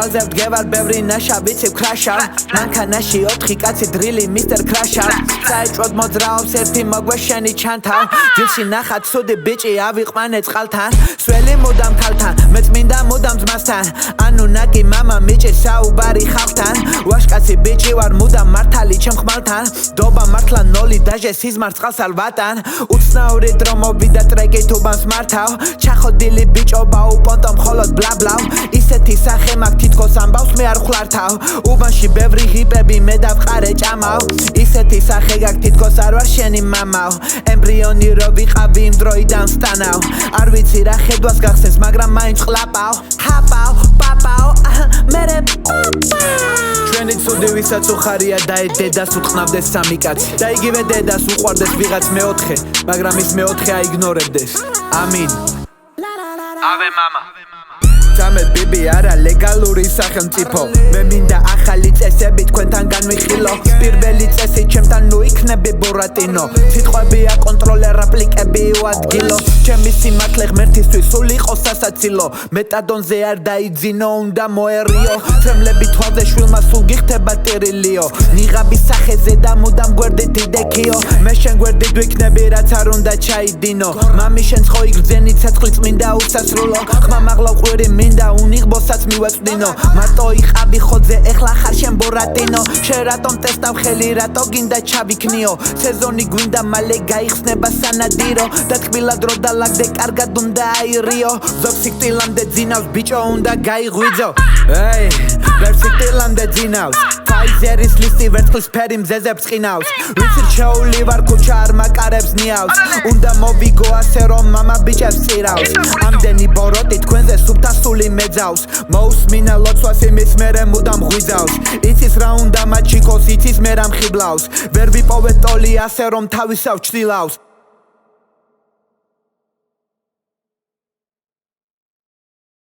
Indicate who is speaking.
Speaker 1: თვალზე ვდგევარ ბევრი ნაშა ვიცი ვქრაშავ მანქანაში 4 კაცი დრილი მისტერ ქრაშავ საეჭვოდ მოძრაობს ერთი მოგვეშენი ჩანთავ ძილში ნახა ცუდი ბიჭი ავიყვანე წყალთან სველი მუდამ ქალთან მეც მინდა მუდამ ძმასთან ანუ ნაკი მამა მიჭირს საუბარი ხალხთან ვაშკაცი ბიჭი ვარ მუდამ მართალი ჩემ ხმალთან დობა მართლა ნოლი დაჟე სიზმარ წყალსალ ვატან უცნაური დრო მოვიდა ტრეკი თუბანს მართავ ჩახოდილი ბიჭობა უპონტო მხოლოდ ბლაბლავ ისეთი სახე მაქვს თითქოს ამბავს მე არ ხვლართავ უბანში ბევრი ჰიპები მე დავყარე ჭამავ ისეთი სახე გაქვს თითქოს არ ვარ შენი მამაო ემბრიონი რო ვიყავი იმ დროიდან ვსტანავ არ ვიცი რა ხედვას გახსენს მაგრამ მაინც ყლაპავ ჰაპავ პაპავ მერე ჩვენი ცუდი ვისაც უხარია და ეს დედას უთყნავდეს სამი კაცი და იგივე დედას უყვარდეს ვიღაც მეოთხე მაგრამ ის მეოთხე აიგნორებდეს ამინ ave mama Tame bibi ara legaluri სახელმწიფო მე მინდა ახალი წესები თქვენთან განვიხილო პირველი წესი ჩემთან ნუ იქნები ბურატინო სიტყვები აკონტროლე რაპლიკები უადგილო ჩემი სიმართლე ღმერთისთვის სულ იყო სასაცილო მეტადონზე არ დაიძინო უნდა მოერიო ცემლები თვალზე შვილმა სულ გიხდება ტირილიო ნიღაბის სახეზე და მუდამ გვერდით იდექიო მე შენ გვერდით ვიქნები რაც არ უნდა ჩაიდინო მამი შენს ხო იგრძენი ცეცხლი წმინდა უსასრულო ხმა მაღლა ყვირი მინდა უნიღბოსაც მივაწვდინო მარტო იყაბი ხოძე ეხლა ხარ შენ ბორატინო შენ რატომ ტესტავ ხელი რატო გინდა ჩავიქნიო სეზონი გვინდა მალე გაიხსნება სანადირო და თბილად რო დალაგდე კარგად უნდა აირიო ზოგ სიკვდილამდე ძინავს ბიჭო უნდა გაიღვიძო ეი ბევრ სიკვდილამდე ძინავს ფაიზერის ლისტი ვერცხლის ფერი მზეზე ბრწყინავს ვიცი რჩეული ვარ ქუჩა არ მაკარებს ნიავს უნდა მოვიგო ასე რომ მამა ბიჭებს წირავს ამდენი ბოროტი თქვენზე სუფთა სული მეძავს მოусმინა ლოცვას იმის მერე მუდამ ღვიძავს იცის რა უნდა მათ ჩიქოს იცის მე რა მხიბლავს ვერ ვიპოვე ტოლი ასე რომ თავისავ ჩtildeავს